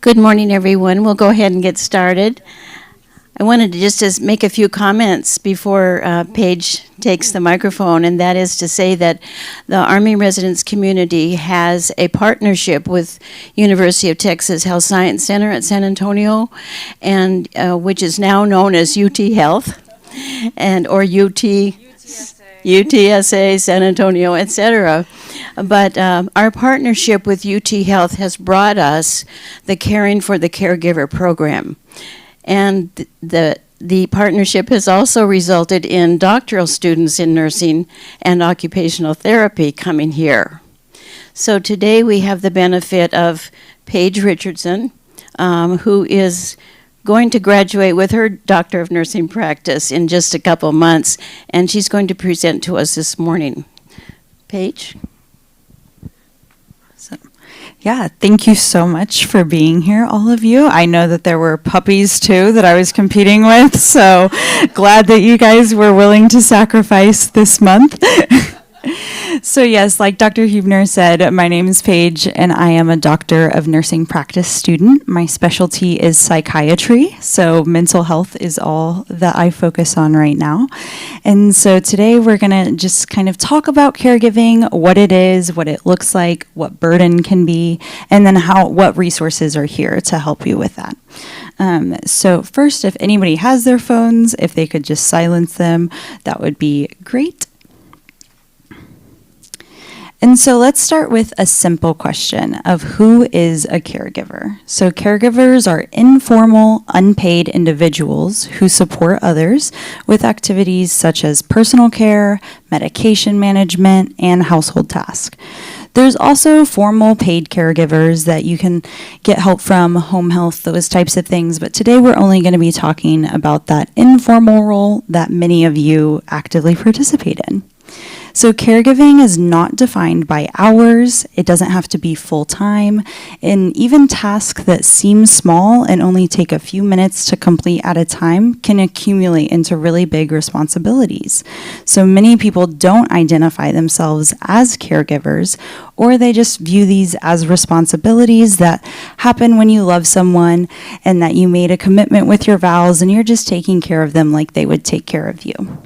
Good morning, everyone. We'll go ahead and get started. I wanted to just make a few comments before Paige takes the microphone, and that is to say that the Army residence community has a partnership with University of Texas Health Science Center at San Antonio, and which is now known as UT Health, and or UTSA, San Antonio, etc. But our partnership with UT Health has brought us the Caring for the Caregiver program. And the partnership has also resulted in doctoral students in nursing and occupational therapy coming here. So today we have the benefit of Paige Richardson, who is going to graduate with her Doctor of Nursing practice in just a couple months, and she's going to present to us this morning. Paige? Yeah, thank you so much for being here, all of you. I know that there were puppies, too, that I was competing with, so glad that you guys were willing to sacrifice this month. So yes, like Dr. Huebner said, my name is Paige, and I am a Doctor of Nursing practice student. My specialty is psychiatry, so mental health is all that I focus on right now. And so today we're going to just kind of talk about caregiving, what it is, what it looks like, what burden can be, and then what resources are here to help you with that. So first, if anybody has their phones, if they could just silence them, that would be great. And so let's start with a simple question of who is a caregiver. So caregivers are informal, unpaid individuals who support others with activities such as personal care, medication management, and household tasks. There's also formal paid caregivers that you can get help from, home health, those types of things. But today we're only going to be talking about that informal role that many of you actively participate in. So caregiving is not defined by hours. It doesn't have to be full-time. And even tasks that seem small and only take a few minutes to complete at a time can accumulate into really big responsibilities. So many people don't identify themselves as caregivers, or they just view these as responsibilities that happen when you love someone and that you made a commitment with your vows and you're just taking care of them like they would take care of you.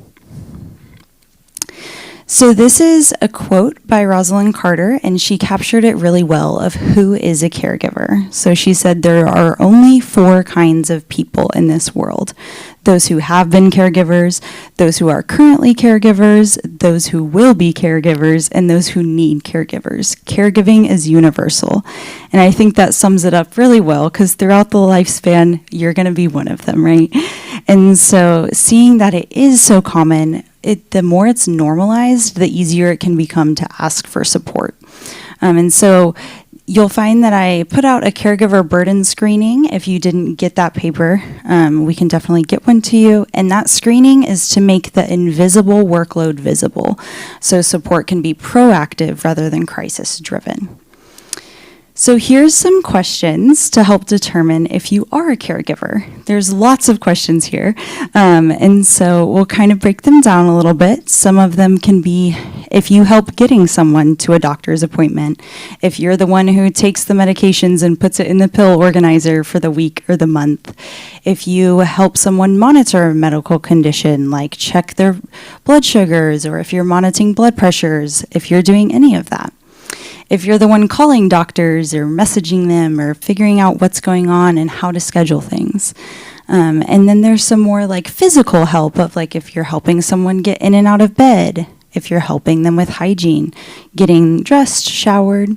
So this is a quote by Rosalind Carter, and she captured it really well of who is a caregiver. So she said there are only 4 kinds of people in this world: those who have been caregivers, those who are currently caregivers, those who will be caregivers, and those who need caregivers. Caregiving is universal. And I think that sums it up really well, because throughout the lifespan, you're going to be one of them, right? And so seeing that it is so common, the more it's normalized, the easier it can become to ask for support. And so you'll find that I put out a caregiver burden screening. If you didn't get that paper, we can definitely get one to you. And that screening is to make the invisible workload visible, so support can be proactive rather than crisis-driven. So here's some questions to help determine if you are a caregiver. There's lots of questions here, and so we'll kind of break them down a little bit. Some of them can be if you help getting someone to a doctor's appointment, if you're the one who takes the medications and puts it in the pill organizer for the week or the month, if you help someone monitor a medical condition, like check their blood sugars, or if you're monitoring blood pressures, if you're doing any of that. If you're the one calling doctors or messaging them or figuring out what's going on and how to schedule things. And then there's some more like physical help of like if you're helping someone get in and out of bed, if you're helping them with hygiene, getting dressed, showered.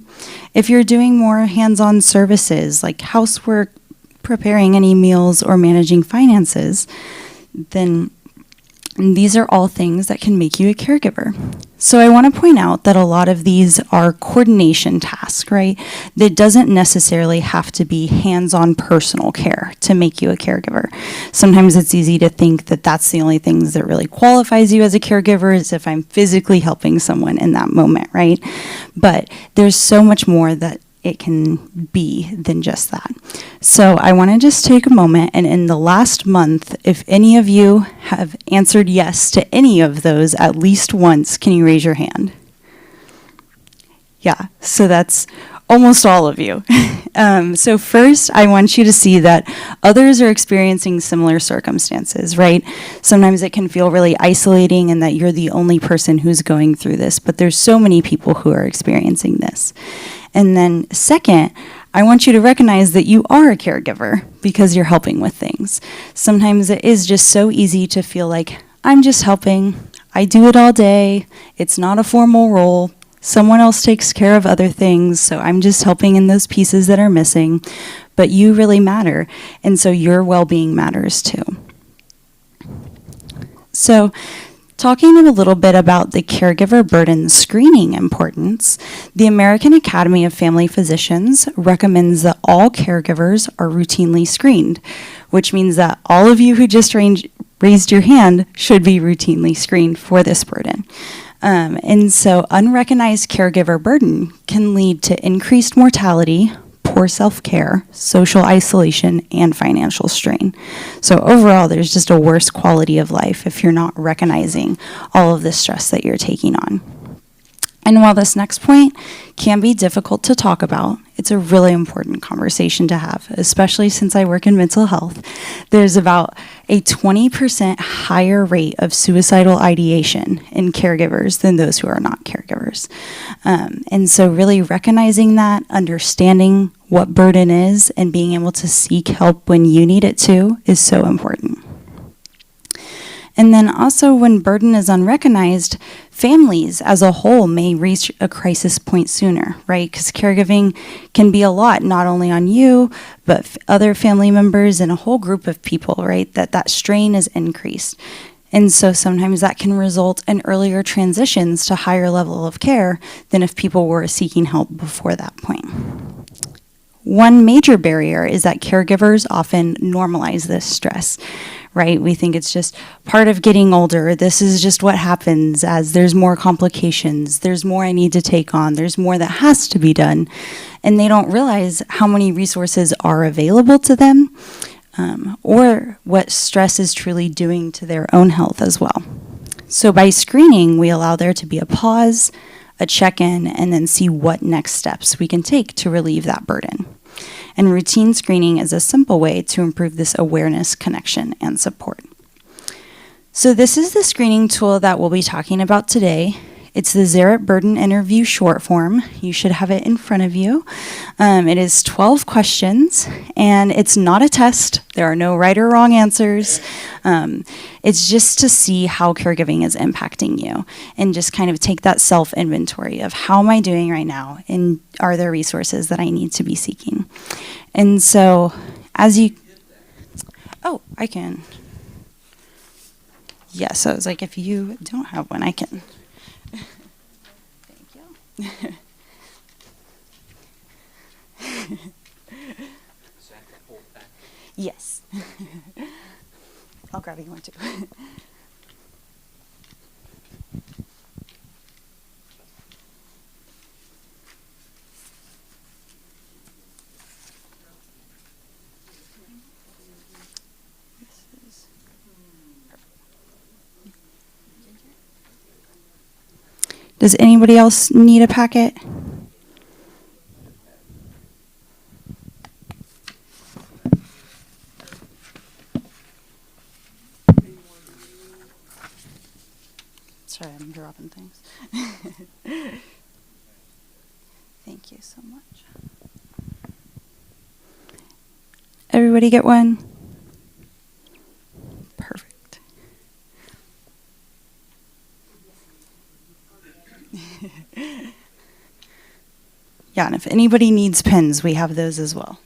If you're doing more hands-on services like housework, preparing any meals, or managing finances, then these are all things that can make you a caregiver. So I want to point out that a lot of these are coordination tasks, right? That doesn't necessarily have to be hands-on personal care to make you a caregiver. Sometimes it's easy to think that that's the only things that really qualifies you as a caregiver is if I'm physically helping someone in that moment, right? But there's so much more that it can be than just that. So I want to just take a moment, and in the last month, if any of you have answered yes to any of those at least once, can you raise your hand? Yeah, so that's almost all of you. So first, I want you to see that others are experiencing similar circumstances, right? Sometimes it can feel really isolating and that you're the only person who's going through this, but there's so many people who are experiencing this. And then second, I want you to recognize that you are a caregiver because you're helping with things. Sometimes it is just so easy to feel like, I'm just helping. I do it all day. It's not a formal role. Someone else takes care of other things, so I'm just helping in those pieces that are missing. But you really matter, and so your well-being matters too. So, talking a little bit about the caregiver burden screening importance, the American Academy of Family Physicians recommends that all caregivers are routinely screened, which means that all of you who just raised your hand should be routinely screened for this burden. And so unrecognized caregiver burden can lead to increased mortality, poor self-care, social isolation, and financial strain. So overall, there's just a worse quality of life if you're not recognizing all of the stress that you're taking on. And while this next point can be difficult to talk about, it's a really important conversation to have, especially since I work in mental health. There's about a 20% higher rate of suicidal ideation in caregivers than those who are not caregivers. And so really recognizing that, understanding what burden is, and being able to seek help when you need it too is so important. And then also when burden is unrecognized, families as a whole may reach a crisis point sooner, right? Because caregiving can be a lot, not only on you, but other family members and a whole group of people, right? That strain is increased. And so sometimes that can result in earlier transitions to higher level of care than if people were seeking help before that point. One major barrier is that caregivers often normalize this stress, right? We think it's just part of getting older. This is just what happens as there's more complications. There's more I need to take on. There's more that has to be done. And they don't realize how many resources are available to them or what stress is truly doing to their own health as well. So by screening, we allow there to be a pause, a check-in, and then see what next steps we can take to relieve that burden. And routine screening is a simple way to improve this awareness, connection, and support. So this is the screening tool that we'll be talking about today. It's the Zaret Burden Interview short form. You should have it in front of you. It is 12 questions, and it's not a test. There are no right or wrong answers. It's just to see how caregiving is impacting you and just kind of take that self-inventory of how am I doing right now and are there resources that I need to be seeking. And so as you... Oh, I can. Yeah, so it's like if you don't have one, I can... Thank you. Yes. I'll grab you one too. Does anybody else need a packet? Sorry, I'm dropping things. Thank you so much. Everybody get one? Perfect. Yeah, and if anybody needs pens, we have those as well.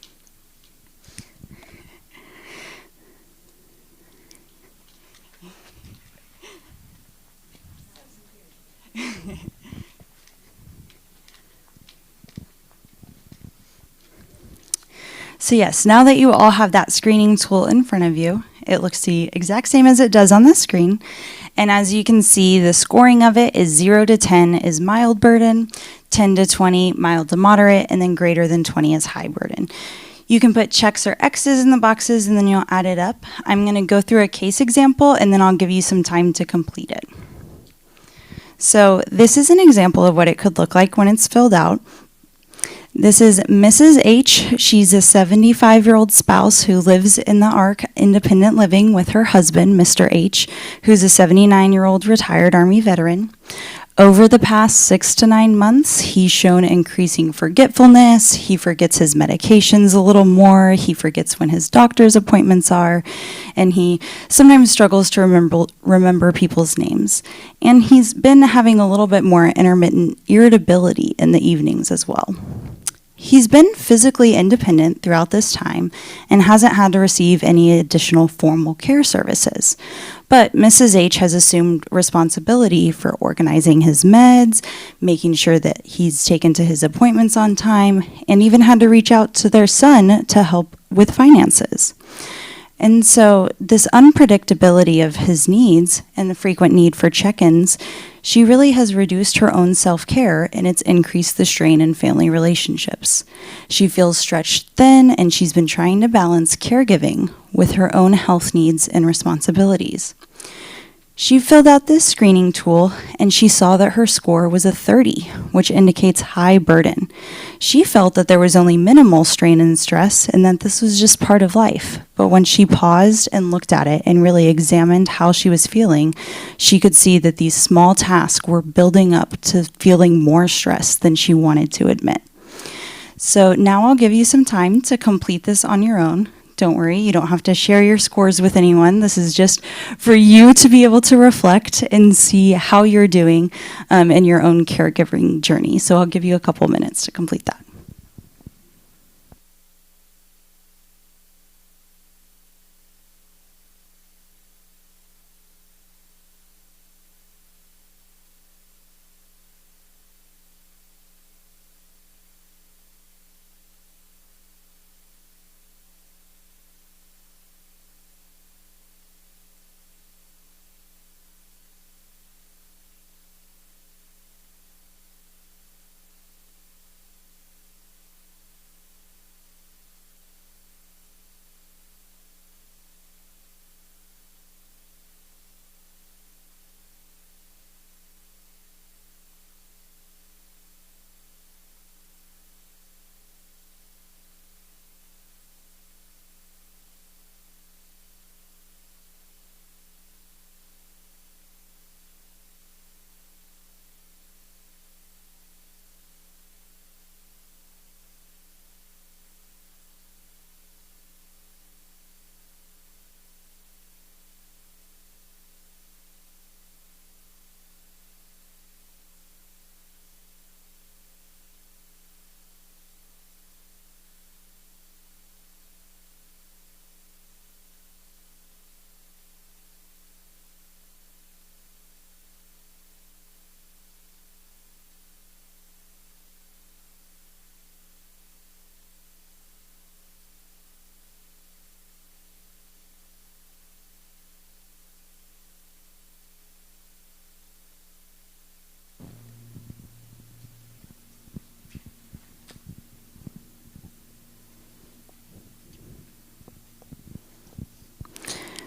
So yes, now that you all have that screening tool in front of you, it looks the exact same as it does on the screen. And as you can see, the scoring of it is 0 to 10 is mild burden, 10 to 20 mild to moderate, and then greater than 20 is high burden. You can put checks or X's in the boxes and then you'll add it up. I'm going to go through a case example and then I'll give you some time to complete it. So this is an example of what it could look like when it's filled out. This is Mrs. H. She's a 75-year-old spouse who lives in the ARC independent living with her husband, Mr. H., who's a 79-year-old retired Army veteran. Over the past 6 to 9 months, he's shown increasing forgetfulness. He forgets his medications a little more. He forgets when his doctor's appointments are. And he sometimes struggles to remember people's names. And he's been having a little bit more intermittent irritability in the evenings as well. He's been physically independent throughout this time and hasn't had to receive any additional formal care services. But Mrs. H has assumed responsibility for organizing his meds, making sure that he's taken to his appointments on time, and even had to reach out to their son to help with finances. And so this unpredictability of his needs and the frequent need for check-ins, she really has reduced her own self-care, and it's increased the strain in family relationships. She feels stretched thin, and she's been trying to balance caregiving with her own health needs and responsibilities. She filled out this screening tool, and she saw that her score was a 30, which indicates high burden. She felt that there was only minimal strain and stress and that this was just part of life. But when she paused and looked at it and really examined how she was feeling, she could see that these small tasks were building up to feeling more stress than she wanted to admit. So now I'll give you some time to complete this on your own. Don't worry, you don't have to share your scores with anyone. This is just for you to be able to reflect and see how you're doing in your own caregiving journey. So I'll give you a couple minutes to complete that.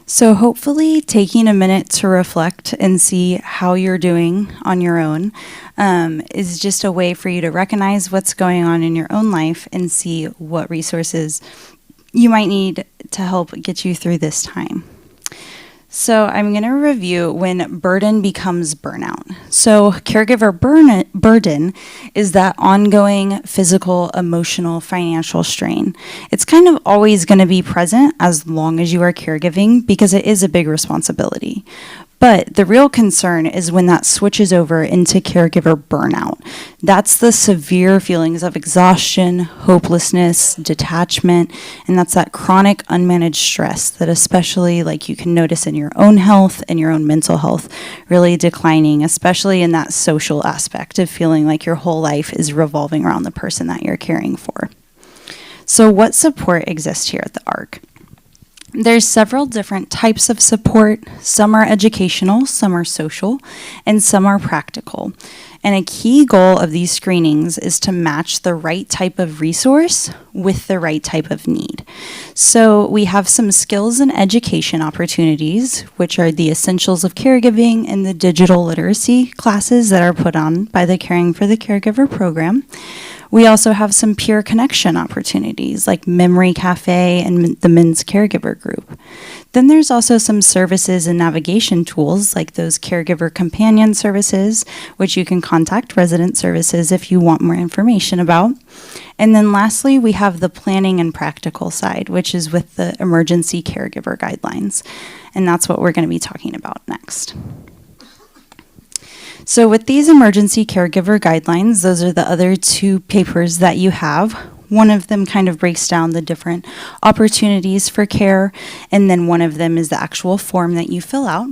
So hopefully taking a minute to reflect and see how you're doing on your own is just a way for you to recognize what's going on in your own life and see what resources you might need to help get you through this time. So I'm going to review when burden becomes burnout. So caregiver burden is that ongoing physical, emotional, financial strain. It's kind of always going to be present as long as you are caregiving because it is a big responsibility. But the real concern is when that switches over into caregiver burnout. That's the severe feelings of exhaustion, hopelessness, detachment, and that's that chronic unmanaged stress that especially like you can notice in your own health and your own mental health really declining, especially in that social aspect of feeling like your whole life is revolving around the person that you're caring for. So what support exists here at the ARC? There's several different types of support. Some are educational, some are social, and some are practical. And a key goal of these screenings is to match the right type of resource with the right type of need. So we have some skills and education opportunities, which are the essentials of caregiving and the digital literacy classes that are put on by the Caring for the Caregiver program. We also have some peer connection opportunities like Memory Cafe and the Men's Caregiver Group. Then there's also some services and navigation tools like those caregiver companion services, which you can contact resident services if you want more information about. And then lastly, we have the planning and practical side, which is with the emergency caregiver guidelines. And that's what we're going to be talking about next. So with these emergency caregiver guidelines, those are the other two papers that you have. One of them kind of breaks down the different opportunities for care, and then one of them is the actual form that you fill out.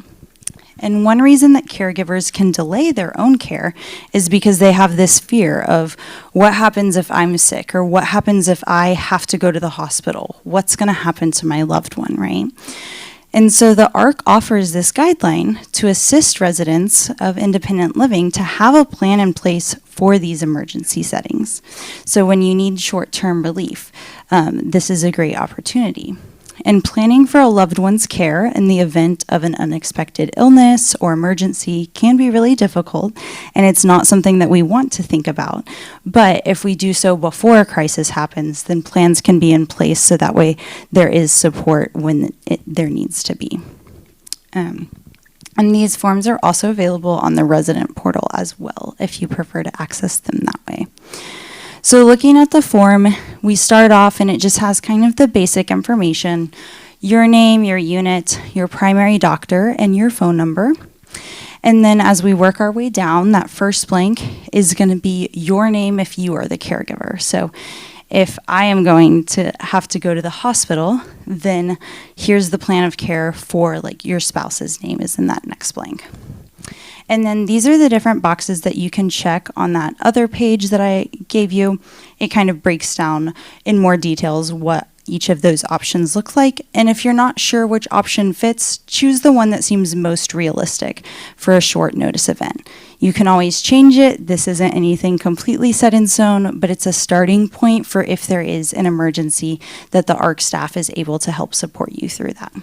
And one reason that caregivers can delay their own care is because they have this fear of what happens if I'm sick, or what happens if I have to go to the hospital? What's going to happen to my loved one, right? And so the ARC offers this guideline to assist residents of independent living to have a plan in place for these emergency settings. So when you need short-term relief, this is a great opportunity. And planning for a loved one's care in the event of an unexpected illness or emergency can be really difficult, and it's not something that we want to think about. But if we do so before a crisis happens, then plans can be in place so that way there is support when there needs to be. And these forms are also available on the resident portal as well, if you prefer to access them that way. So looking at the form, we start off and it just has kind of the basic information, your name, your unit, your primary doctor, and your phone number. And then as we work our way down, that first blank is going to be your name if you are the caregiver. So if I am going to have to go to the hospital, then here's the plan of care for like your spouse's name is in that next blank. And then these are the different boxes that you can check on that other page that I gave you. It kind of breaks down in more details what each of those options look like. And if you're not sure which option fits, choose the one that seems most realistic for a short notice event. You can always change it. This isn't anything completely set in stone, but it's a starting point for if there is an emergency that the ARC staff is able to help support you through that.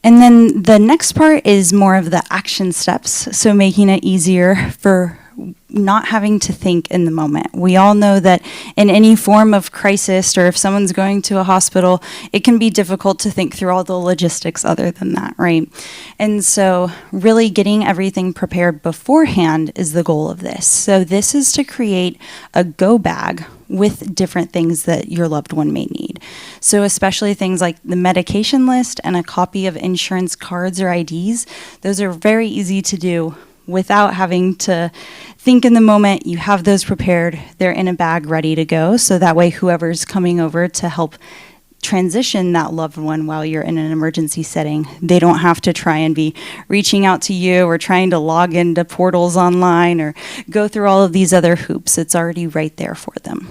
And then the next part is more of the action steps, so making it easier for not having to think in the moment. We all know that in any form of crisis, or if someone's going to a hospital, it can be difficult to think through all the logistics other than that, right? And so really getting everything prepared beforehand is the goal of this. So this is to create a go bag with different things that your loved one may need. So especially things like the medication list and a copy of insurance cards or IDs, those are very easy to do without having to think in the moment. You have those prepared, they're in a bag ready to go, so that way whoever's coming over to help transition that loved one while you're in an emergency setting, they don't have to try and be reaching out to you or trying to log into portals online or go through all of these other hoops. It's already right there for them.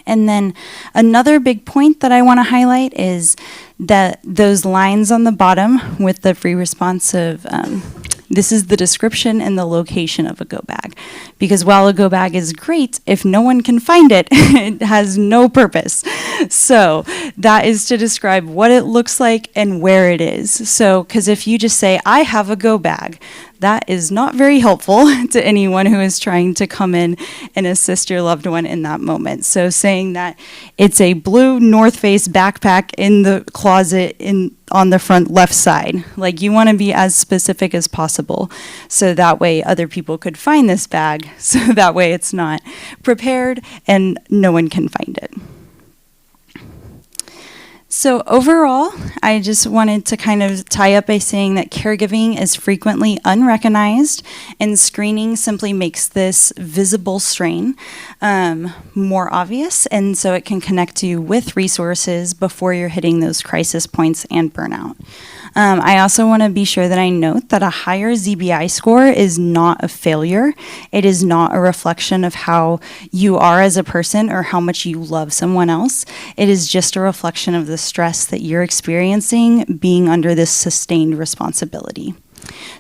And then another big point that I want to highlight is that those lines on the bottom with the free responsive, this is the description and the location of a go bag. Because while a go bag is great, if no one can find it, it has no purpose. So that is to describe what it looks like and where it is. So, because if you just say, I have a go bag, that is not very helpful to anyone who is trying to come in and assist your loved one in that moment. So saying that it's a blue North Face backpack in the closet on the front left side, like you want to be as specific as possible so that way other people could find this bag, so that way it's not prepared and no one can find it. So overall, I just wanted to kind of tie up by saying that caregiving is frequently unrecognized, and screening simply makes this visible strain more obvious, and so it can connect you with resources before you're hitting those crisis points and burnout. I also want to be sure that I note that a higher ZBI score is not a failure. It is not a reflection of how you are as a person or how much you love someone else. It is just a reflection of the stress that you're experiencing being under this sustained responsibility.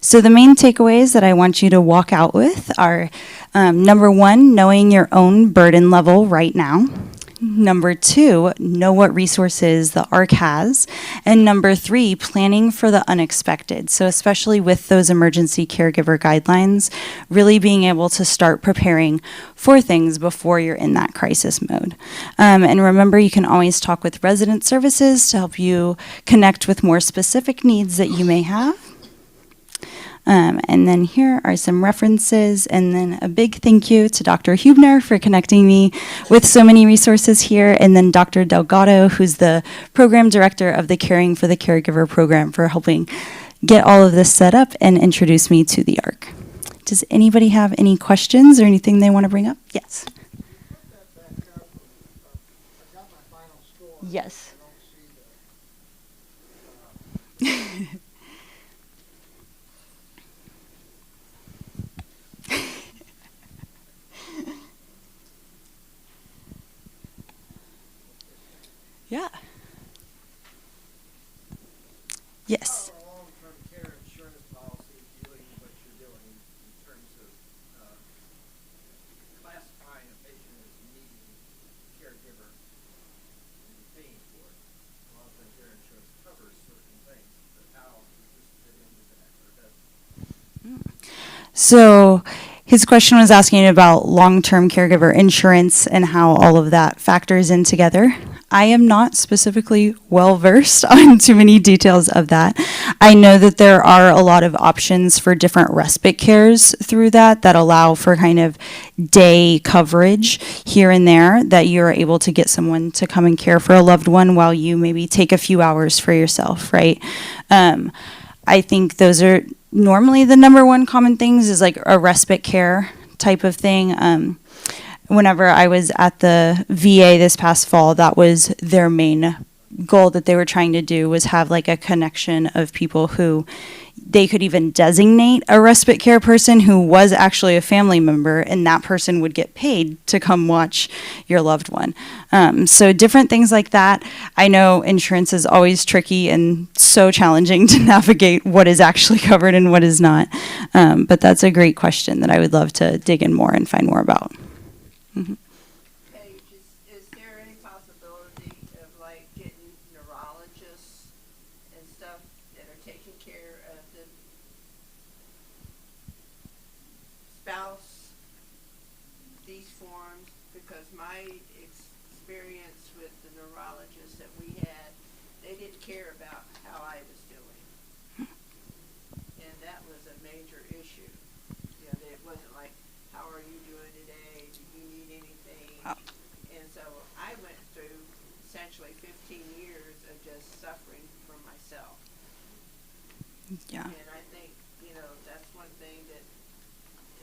So the main takeaways that I want you to walk out with are, number one, knowing your own burden level right now. Number 2, know what resources the ARC has. And number 3, planning for the unexpected. So especially with those emergency caregiver guidelines, really being able to start preparing for things before you're in that crisis mode. And remember, you can always talk with resident services to help you connect with more specific needs that you may have. And then here are some references, and then a big thank you to Dr. Hubner for connecting me with so many resources here, and then Dr. Delgado, who's the program director of the Caring for the Caregiver program, for helping get all of this set up and introduce me to the ARC. Does anybody have any questions or anything they want to bring up? Yes. Yes. Yeah. Yes. How are long-term care insurance policies doing what you're doing in terms of classifying a patient as needing a caregiver and paying for it? Long-term care insurance covers certain things, but how does this fit into that, or does it? So his question was asking about long-term caregiver insurance and how all of that factors in together. I am not specifically well-versed on too many details of that. I know that there are a lot of options for different respite cares through that allow for kind of day coverage here and there, that you're able to get someone to come and care for a loved one while you maybe take a few hours for yourself, right? I think those are normally the number one common things, is like a respite care type of thing. Whenever I was at the VA this past fall, that was their main goal that they were trying to do, was have like a connection of people who they could even designate a respite care person who was actually a family member, and that person would get paid to come watch your loved one. So different things like that. I know insurance is always tricky and so challenging to navigate what is actually covered and what is not. But that's a great question that I would love to dig in more and find more about. Mm-hmm. Paige, is there any possibility of like getting neurologists and stuff that are taking care of the spouse, these forms? Because my experience with the neurologists that we had, they didn't care about how I was doing. And that was a major issue. You know, it wasn't like, how are you doing today? Do you need anything? Wow. And so I went through essentially 15 years of just suffering for myself. Yeah. And I think, you know, that's one thing that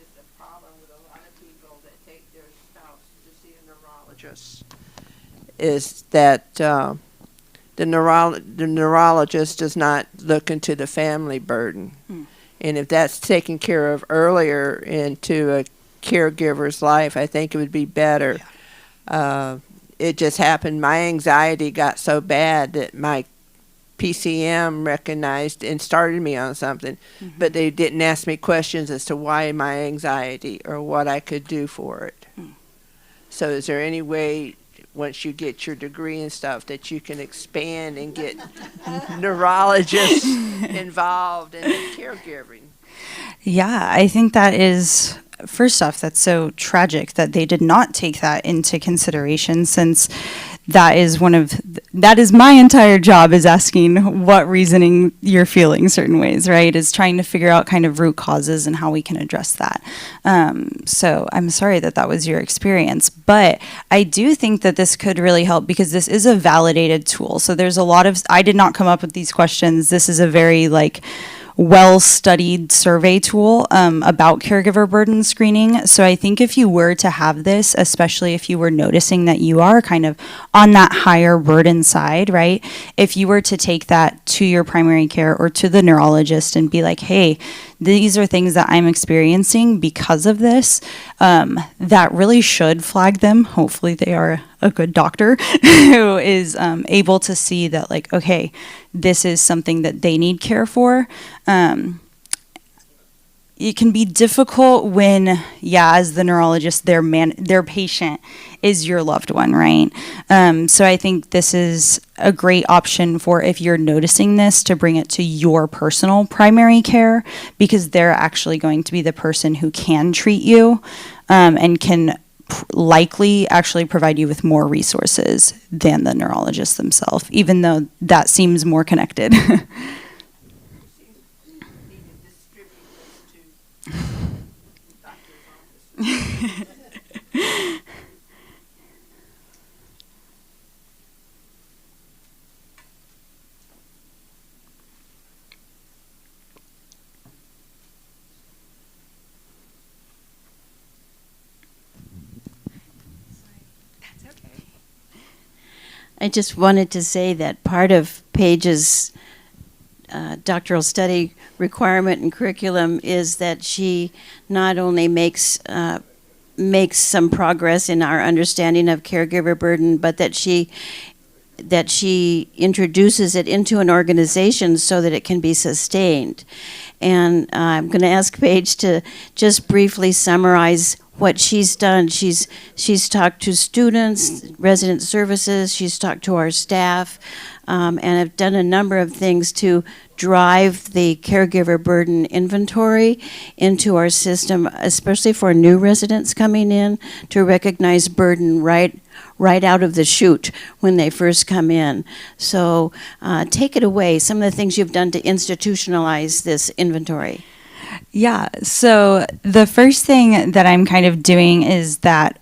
is the problem with a lot of people that take their spouse to see a neurologist, is that the neurologist does not look into the family burden. And if that's taken care of earlier into a caregiver's life, I think it would be better. It just happened. My anxiety got so bad that my PCM recognized and started me on something, but they didn't ask me questions as to why my anxiety or what I could do for it. So is there any way, once you get your degree and stuff, that you can expand and get neurologists involved in caregiving? Yeah, I think that is, first off, that's so tragic that they did not take that into consideration, since that is that is my entire job, is asking what reasoning you're feeling certain ways, right? Is trying to figure out kind of root causes and how we can address that. So I'm sorry that that was your experience, but I do think that this could really help, because this is a validated tool. So there's a lot of, I did not come up with these questions. This is a very well-studied survey tool about caregiver burden screening. So I think if you were to have this, especially if you were noticing that you are kind of on that higher burden side, right? If you were to take that to your primary care or to the neurologist and be like, hey, these are things that I'm experiencing because of this, that really should flag them. Hopefully they are a good doctor who is able to see that, okay, this is something that they need care for. it can be difficult when, yeah, as the neurologist, their patient is your loved one, right? So I think this is a great option for if you're noticing this to bring it to your personal primary care, because they're actually going to be the person who can treat you and can likely actually provide you with more resources than the neurologist themselves, even though that seems more connected. Need to distribute this to doctor's office. I just wanted to say that part of Paige's doctoral study requirement and curriculum is that she not only makes some progress in our understanding of caregiver burden, but that she introduces it into an organization so that it can be sustained. And I'm going to ask Paige to just briefly summarize what she's done. She's talked to students, resident services, she's talked to our staff, and have done a number of things to drive the caregiver burden inventory into our system, especially for new residents coming in, to recognize burden right out of the chute when they first come in. So take it away, some of the things you've done to institutionalize this inventory. Yeah, so the first thing that I'm kind of doing is that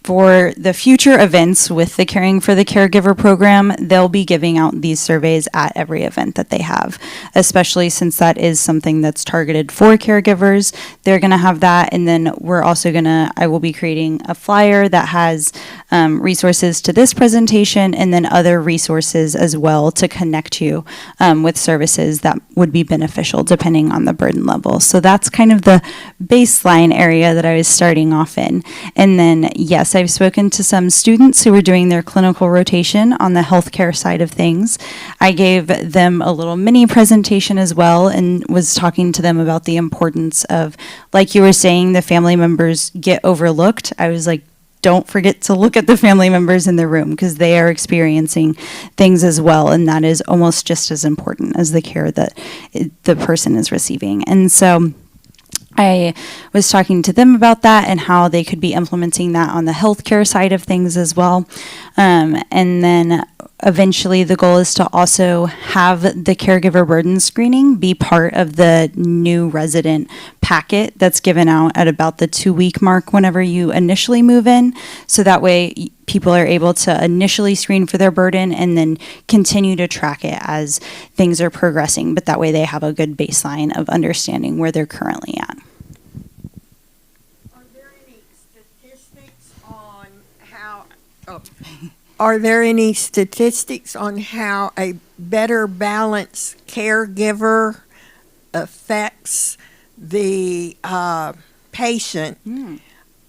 for the future events with the Caring for the Caregiver program, they'll be giving out these surveys at every event that they have, especially since that is something that's targeted for caregivers. They're going to have that, and then I will be creating a flyer that has resources to this presentation and then other resources as well to connect you with services that would be beneficial depending on the burden level. So that's kind of the baseline area that I was starting off in. And then, yes, I've spoken to some students who were doing their clinical rotation on the healthcare side of things. I gave them a little mini presentation as well and was talking to them about the importance of, like you were saying, the family members get overlooked. I was like, don't forget to look at the family members in the room because they are experiencing things as well, and that is almost just as important as the care that the person is receiving. And so I was talking to them about that and how they could be implementing that on the healthcare side of things as well. And then eventually the goal is to also have the caregiver burden screening be part of the new resident packet that's given out at about the 2-week mark whenever you initially move in. So that way people are able to initially screen for their burden and then continue to track it as things are progressing. But that way they have a good baseline of understanding where they're currently at. Are there any statistics on how a better balanced caregiver affects the patient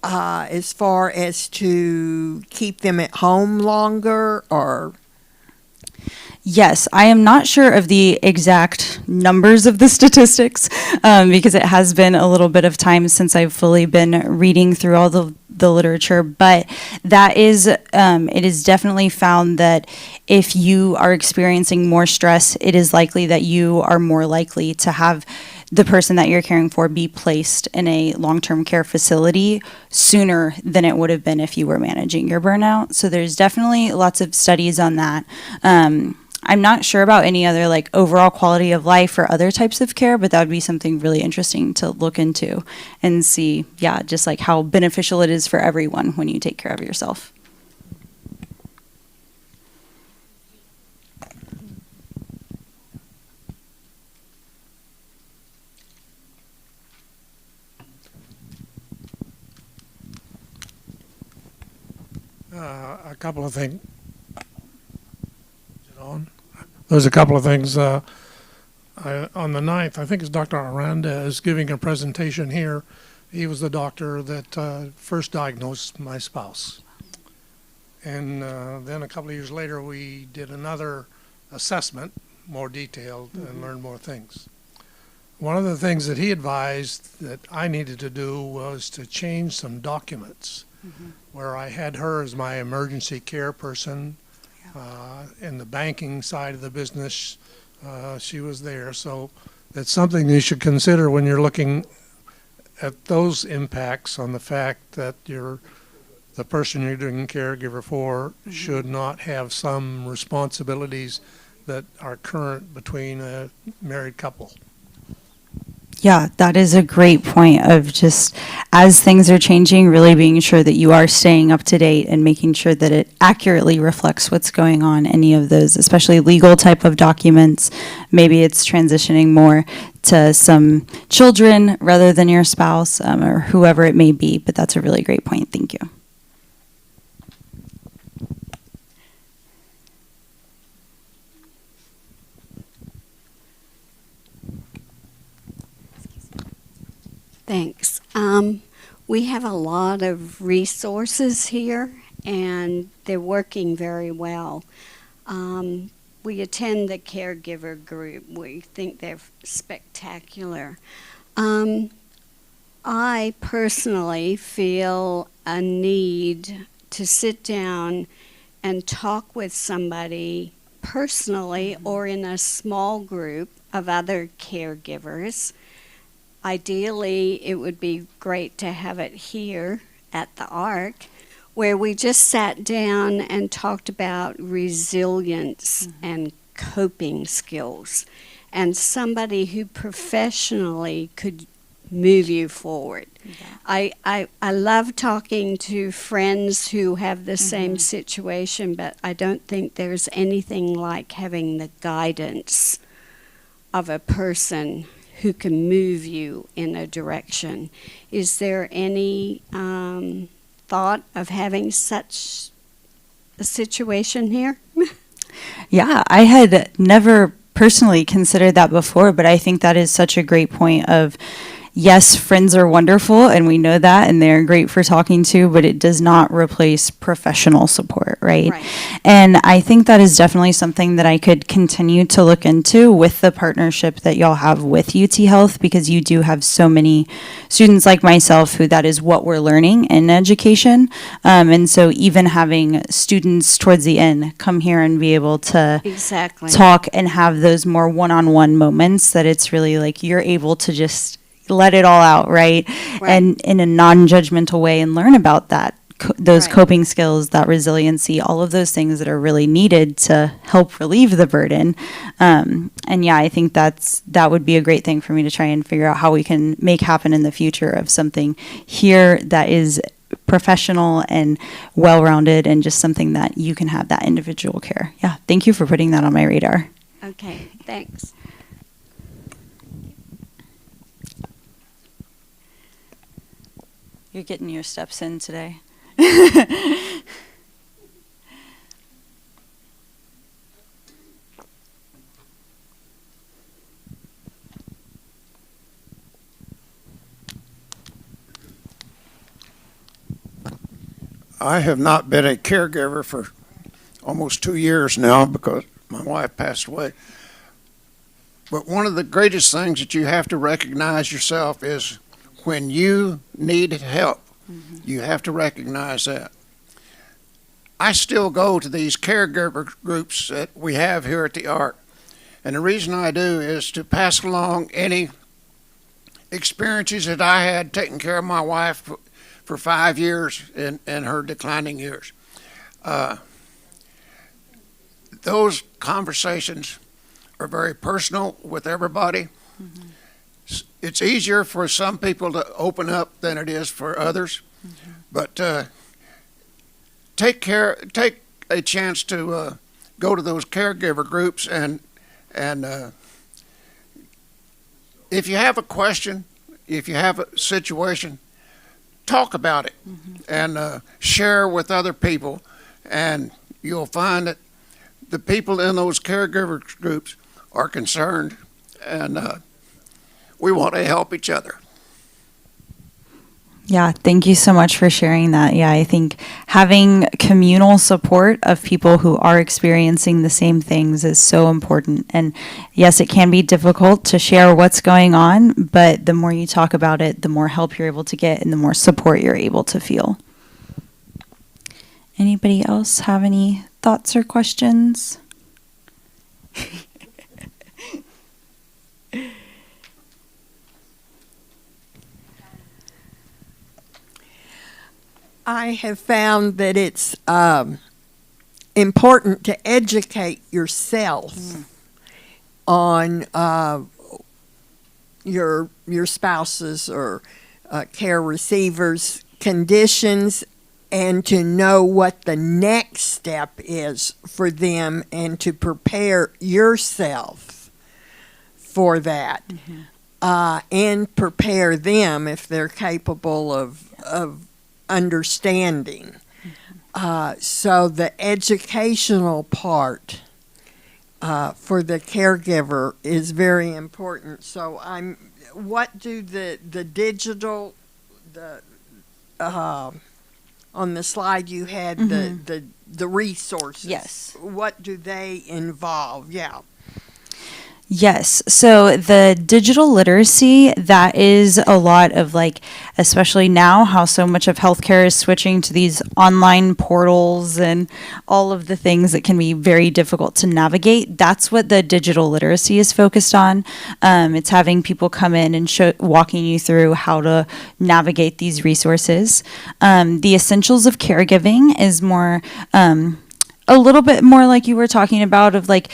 as far as to keep them at home longer or? Yes, I am not sure of the exact numbers of the statistics because it has been a little bit of time since I've fully been reading through all the literature, but that is, it is definitely found that if you are experiencing more stress, it is likely that you are more likely to have the person that you're caring for be placed in a long-term care facility sooner than it would have been if you were managing your burnout. So there's definitely lots of studies on that. I'm not sure about any other like overall quality of life or other types of care, but that would be something really interesting to look into and see, yeah, just like how beneficial it is for everyone when you take care of yourself. A couple of things. There's a couple of things. On the 9th, I think it's Dr. Aranda is giving a presentation here. He was the doctor that first diagnosed my spouse. And then a couple of years later, we did another assessment, more detailed, and learned more things. One of the things that he advised that I needed to do was to change some documents where I had her as my emergency care person. In the banking side of the business, she was there. So that's something you should consider when you're looking at those impacts on the fact that the person you're doing caregiver for should not have some responsibilities that are current between a married couple. Yeah, that is a great point of just as things are changing, really being sure that you are staying up to date and making sure that it accurately reflects what's going on, any of those, especially legal type of documents. Maybe it's transitioning more to some children rather than your spouse or whoever it may be, but that's a really great point. Thank you. Thanks. We have a lot of resources here, and they're working very well. We attend the caregiver group. We think they're spectacular. I personally feel a need to sit down and talk with somebody personally or in a small group of other caregivers. Ideally, it would be great to have it here at the Ark, where we just sat down and talked about resilience and coping skills, and somebody who professionally could move you forward. Yeah. I love talking to friends who have the same situation, but I don't think there's anything like having the guidance of a person who can move you in a direction. Is there any thought of having such a situation here? Yeah, I had never personally considered that before, but I think that is such a great point of, yes, friends are wonderful, and we know that, and they're great for talking to, but it does not replace professional support, right? And I think that is definitely something that I could continue to look into with the partnership that y'all have with UT Health, because you do have so many students like myself who that is what we're learning in education. And so even having students towards the end come here and be able to talk and have those more one-on-one moments, that it's really like you're able to just let it all out, right? And in a non-judgmental way, and learn about that, those coping skills, that resiliency, all of those things that are really needed to help relieve the burden. And yeah, I think that would be a great thing for me to try and figure out how we can make happen in the future, of something here that is professional and well-rounded, and just something that you can have that individual care. Yeah, thank you for putting that on my radar. Okay, thanks. You're getting your steps in today. I have not been a caregiver for almost 2 years now because my wife passed away. But one of the greatest things that you have to recognize yourself is when you need help. You have to recognize that. I still go to these caregiver groups that we have here at the Ark. And the reason I do is to pass along any experiences that I had taking care of my wife for 5 years in her declining years. Those conversations are very personal with everybody. It's easier for some people to open up than it is for others. But take a chance to go to those caregiver groups, and if you have a question, if you have a situation, talk about it and share with other people, and you'll find that the people in those caregiver groups are concerned, and we want to help each other. Yeah, thank you so much for sharing that. Yeah, I think having communal support of people who are experiencing the same things is so important. And yes, it can be difficult to share what's going on, but the more you talk about it, the more help you're able to get and the more support you're able to feel. Anybody else have any thoughts or questions? I have found that it's important to educate yourself on your spouse's or care receiver's conditions, and to know what the next step is for them, and to prepare yourself for that, and prepare them if they're capable of understanding. So the educational part for the caregiver is very important. So what do the digital, on the slide you had, the resources? Yes. What do they involve? Yeah. Yes. So the digital literacy, that is a lot of like, especially now how so much of healthcare is switching to these online portals and all of the things that can be very difficult to navigate. That's what the digital literacy is focused on. It's having people come in and walking you through how to navigate these resources. The essentials of caregiving is more, a little bit more like you were talking about, of like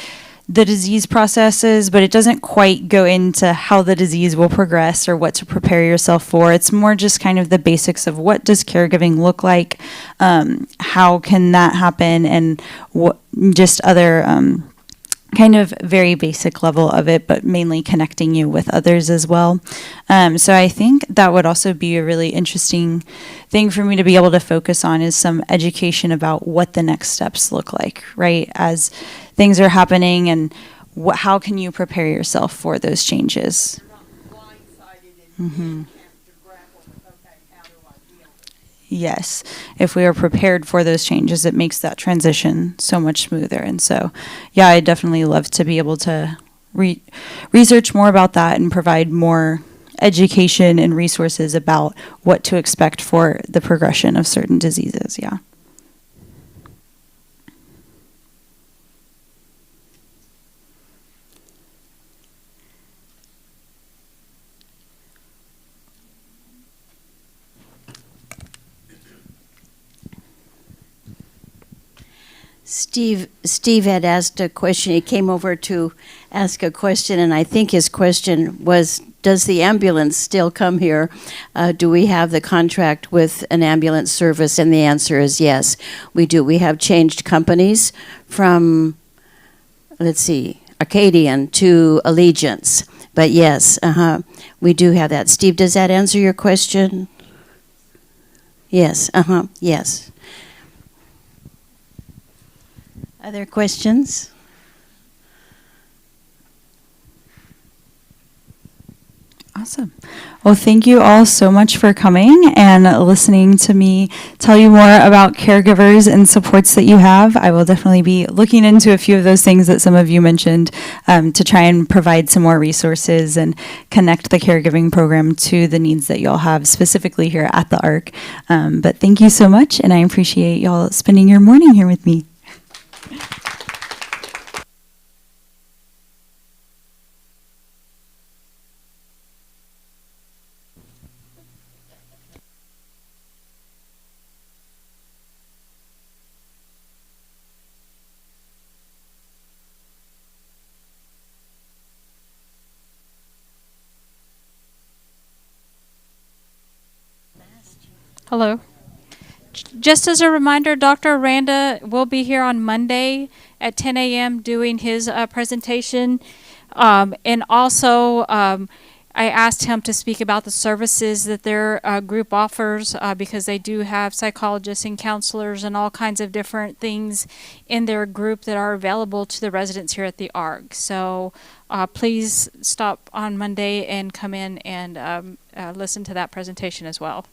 the disease processes, but it doesn't quite go into how the disease will progress or what to prepare yourself for. It's more just kind of the basics of what does caregiving look like, how can that happen, and what just other kind of very basic level of it, but mainly connecting you with others as well. So I think that would also be a really interesting thing for me to be able to focus on, is some education about what the next steps look like, right? As things are happening, and how can you prepare yourself for those changes? You're not blindsided and have to grapple with, okay, how do I deal with it? Yes, if we are prepared for those changes, it makes that transition so much smoother. And so, yeah, I definitely love to be able to research more about that and provide more education and resources about what to expect for the progression of certain diseases. Yeah. Steve had asked a question. He came over to ask a question, and I think his question was, does the ambulance still come here? Do we have the contract with an ambulance service? And the answer is yes, we do. We have changed companies from, let's see, Acadian to Allegiance. But yes, we do have that. Steve, does that answer your question? Yes, yes. Other questions? Awesome. Well, thank you all so much for coming and listening to me tell you more about caregivers and supports that you have. I will definitely be looking into a few of those things that some of you mentioned, to try and provide some more resources and connect the caregiving program to the needs that y'all have specifically here at the ARC. But thank you so much, and I appreciate y'all spending your morning here with me. Hello. Just as a reminder, Dr. Aranda will be here on Monday at 10 a.m. doing his presentation. And also, I asked him to speak about the services that their group offers, because they do have psychologists and counselors and all kinds of different things in their group that are available to the residents here at the ARC. So please stop on Monday and come in and listen to that presentation as well.